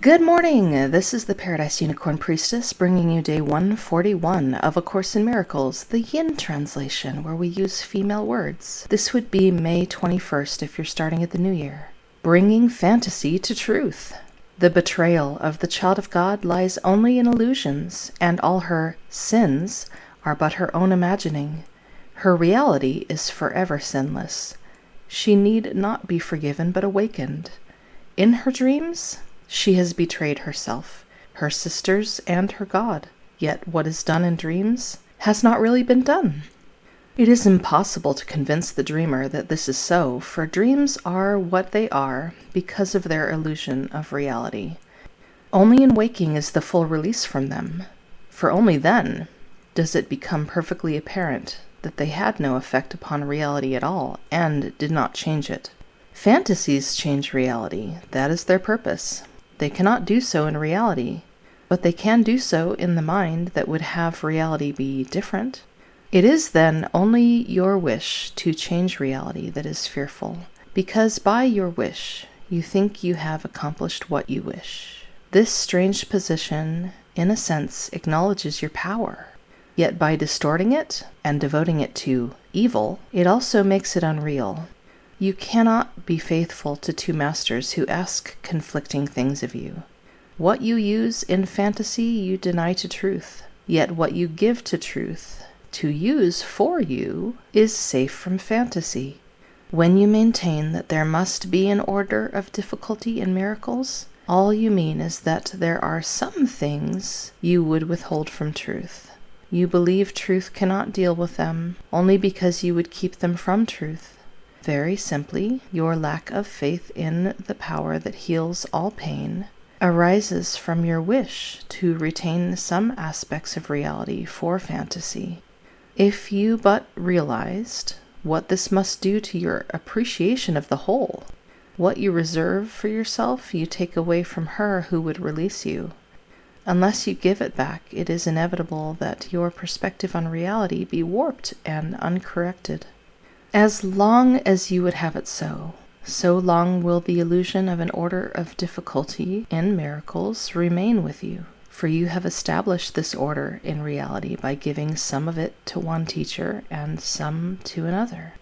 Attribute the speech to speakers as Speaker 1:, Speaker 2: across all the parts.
Speaker 1: Good morning! This is the Paradise Unicorn Priestess bringing you day 141 of A Course in Miracles, the Yin translation, where we use female words. This would be May 21st if you're starting at the new year. Bringing fantasy to truth. The betrayal of the child of God lies only in illusions, and all her sins are but her own imagining. Her reality is forever sinless. She need not be forgiven but awakened. In her dreams, she has betrayed herself, her sisters, and her God. Yet what is done in dreams has not really been done. It is impossible to convince the dreamer that this is so, for dreams are what they are because of their illusion of reality. Only in waking is the full release from them, for only then does it become perfectly apparent that they had no effect upon reality at all and did not change it. Fantasies change reality. That is their purpose. They cannot do so in reality, but they can do so in the mind that would have reality be different. It is then only your wish to change reality that is fearful, because by your wish you think you have accomplished what you wish. This strange position, in a sense, acknowledges your power, yet by distorting it and devoting it to evil, it also makes it unreal. You cannot be faithful to two masters who ask conflicting things of you. What you use in fantasy you deny to truth, yet what you give to truth to use for you is safe from fantasy. When you maintain that there must be an order of difficulty in miracles, all you mean is that there are some things you would withhold from truth. You believe truth cannot deal with them only because you would keep them from truth. Very simply, your lack of faith in the power that heals all pain arises from your wish to retain some aspects of reality for fantasy. If you but realized what this must do to your appreciation of the whole, what you reserve for yourself you take away from her who would release you. Unless you give it back, it is inevitable that your perspective on reality be warped and uncorrected. As long as you would have it so long will the illusion of an order of difficulty in miracles remain with you, for you have established this order in reality by giving some of it to one teacher and some to another.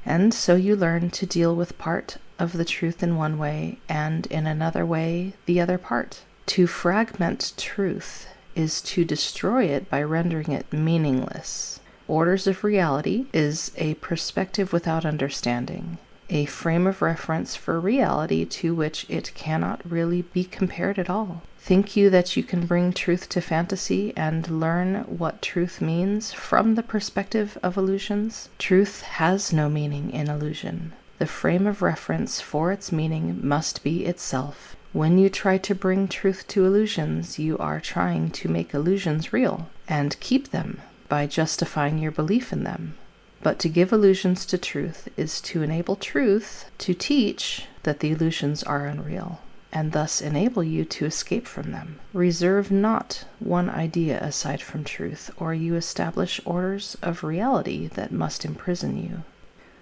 Speaker 1: And so you learn to deal with part of the truth in one way, and in another way the other part. To fragment truth is to destroy it by rendering it meaningless. Orders of reality is a perspective without understanding, a frame of reference for reality to which it cannot really be compared at all. Think you that you can bring truth to fantasy and learn what truth means from the perspective of illusions? Truth has no meaning in illusion. The frame of reference for its meaning must be itself. When you try to bring truth to illusions, you are trying to make illusions real and keep them by justifying your belief in them. But to give illusions to truth is to enable truth to teach that the illusions are unreal, and thus enable you to escape from them. Reserve not one idea aside from truth, or you establish orders of reality that must imprison you.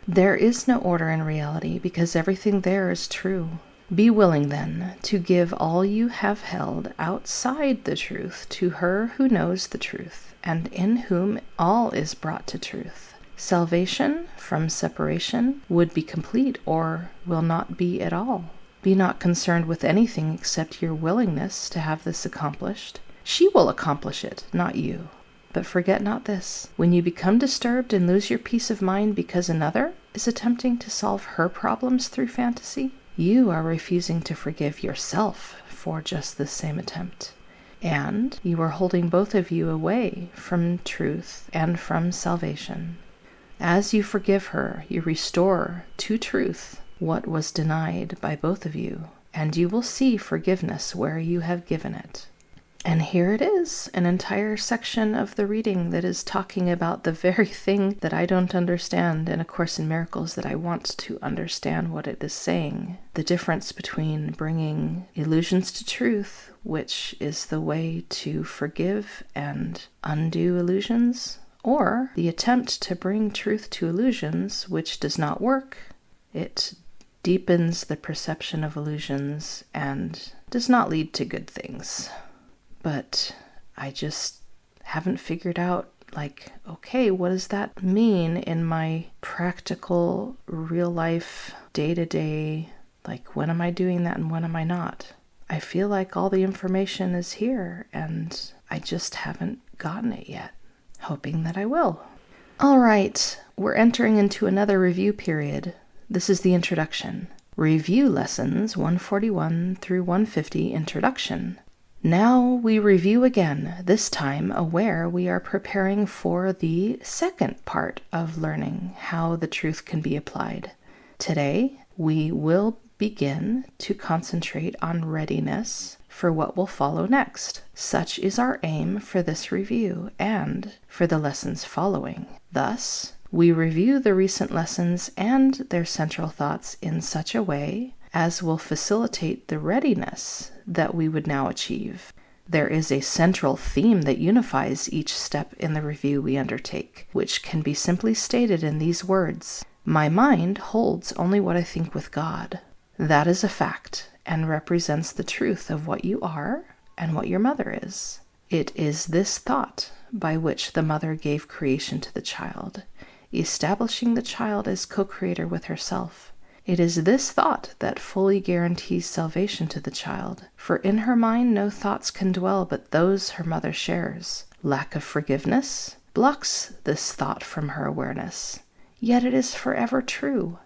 Speaker 1: There is no order in reality, because everything there is true. Be willing, then, to give all you have held outside the truth to her who knows the truth, and in whom all is brought to truth. Salvation from separation would be complete or will not be at all. Be not concerned with anything except your willingness to have this accomplished. She will accomplish it, not you. But forget not this: when you become disturbed and lose your peace of mind because another is attempting to solve her problems through fantasy, you are refusing to forgive yourself for just this same attempt. And you are holding both of you away from truth and from salvation. As you forgive her, you restore to truth what was denied by both of you, and you will see forgiveness where you have given it. And here it is, an entire section of the reading that is talking about the very thing that I don't understand in A Course in Miracles that I want to understand what it is saying. The difference between bringing illusions to truth, which is the way to forgive and undo illusions, or the attempt to bring truth to illusions, which does not work. It deepens the perception of illusions and does not lead to good things. But I just haven't figured out, okay, what does that mean in my practical, real life, day-to-day, when am I doing that and when am I not? I feel like all the information is here and I just haven't gotten it yet, hoping that I will. All right, we're entering into another review period. This is the introduction. Review lessons 141 through 150 introduction. Now we review again, this time aware we are preparing for the second part of learning how the truth can be applied. Today, we will begin to concentrate on readiness for what will follow next. Such is our aim for this review and for the lessons following. Thus, we review the recent lessons and their central thoughts in such a way as will facilitate the readiness that we would now achieve. There is a central theme that unifies each step in the review we undertake, which can be simply stated in these words: my mind holds only what I think with God. That is a fact and represents the truth of what you are and what your mother is. It is this thought by which the mother gave creation to the child, establishing the child as co-creator with herself. It is this thought that fully guarantees salvation to the child, for in her mind no thoughts can dwell but those her mother shares. Lack of forgiveness blocks this thought from her awareness, yet it is forever true.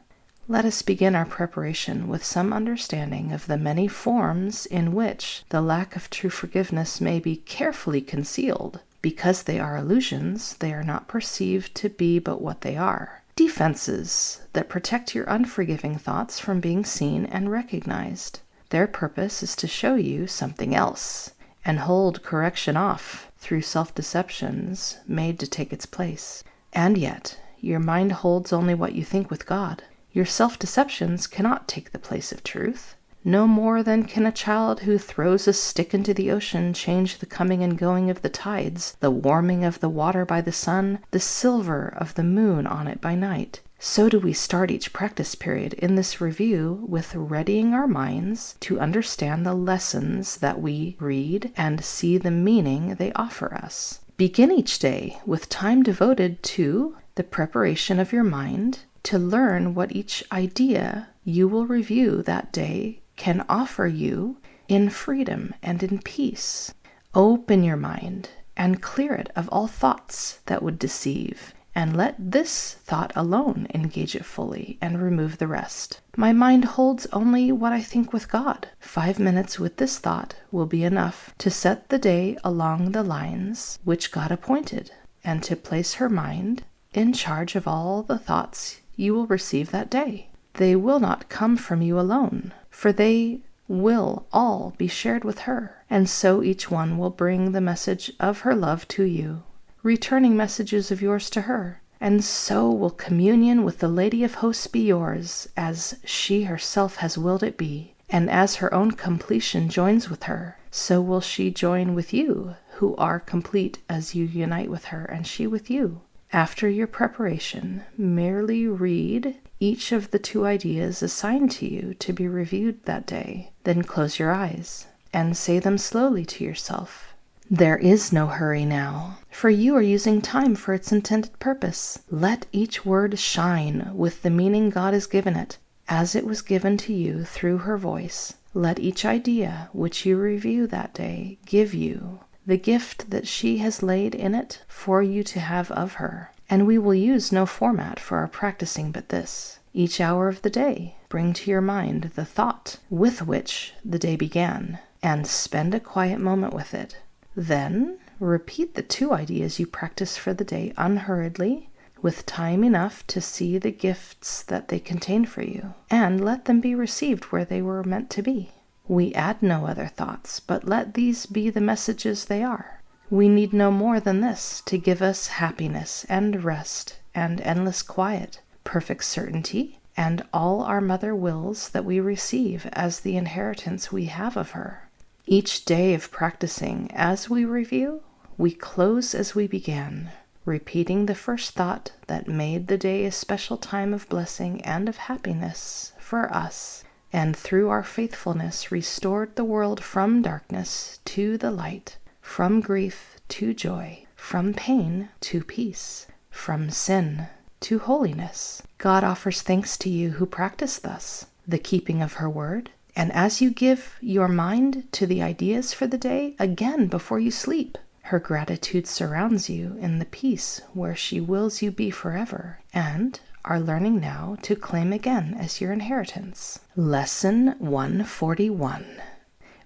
Speaker 1: Let us begin our preparation with some understanding of the many forms in which the lack of true forgiveness may be carefully concealed. Because they are illusions, they are not perceived to be but what they are: defenses that protect your unforgiving thoughts from being seen and recognized. Their purpose is to show you something else and hold correction off through self-deceptions made to take its place. And yet, your mind holds only what you think with God. Your self-deceptions cannot take the place of truth. No more than can a child who throws a stick into the ocean change the coming and going of the tides, the warming of the water by the sun, the silver of the moon on it by night. So do we start each practice period in this review with readying our minds to understand the lessons that we read and see the meaning they offer us. Begin each day with time devoted to the preparation of your mind to learn what each idea you will review that day can offer you in freedom and in peace. Open your mind and clear it of all thoughts that would deceive, and let this thought alone engage it fully and remove the rest. My mind holds only what I think with God. 5 minutes with this thought will be enough to set the day along the lines which God appointed, and to place her mind in charge of all the thoughts you will receive that day. They will not come from you alone, for they will all be shared with her, and so each one will bring the message of her love to you, returning messages of yours to her. And so will communion with the Lady of Hosts be yours, as she herself has willed it be. And as her own completion joins with her, so will she join with you, who are complete as you unite with her and she with you. After your preparation, merely read each of the 2 ideas assigned to you to be reviewed that day. Then close your eyes and say them slowly to yourself. There is no hurry now, for you are using time for its intended purpose. Let each word shine with the meaning God has given it, as it was given to you through her voice. Let each idea which you review that day give you the gift that she has laid in it for you to have of her. And we will use no format for our practicing but this. Each hour of the day, bring to your mind the thought with which the day began, and spend a quiet moment with it. Then, repeat the 2 ideas you practice for the day unhurriedly, with time enough to see the gifts that they contain for you, and let them be received where they were meant to be. We add no other thoughts, but let these be the messages they are. We need no more than this to give us happiness and rest and endless quiet, perfect certainty, and all our mother wills that we receive as the inheritance we have of her. Each day of practicing as we review, we close as we began, repeating the first thought that made the day a special time of blessing and of happiness for us, and through our faithfulness restored the world from darkness to the light, from grief to joy, from pain to peace, from sin to holiness. God offers thanks to you who practice thus the keeping of her word, and as you give your mind to the ideas for the day again before you sleep, her gratitude surrounds you in the peace where she wills you be forever, and are learning now to claim again as your inheritance. Lesson 141.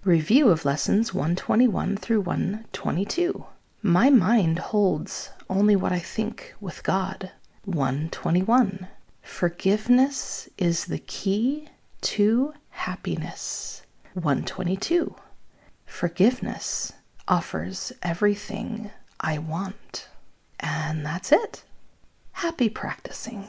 Speaker 1: Review of lessons 121 through 122. My mind holds only what I think with God. 121. Forgiveness is the key to happiness. 122. Forgiveness offers everything I want. And that's it. Happy practicing.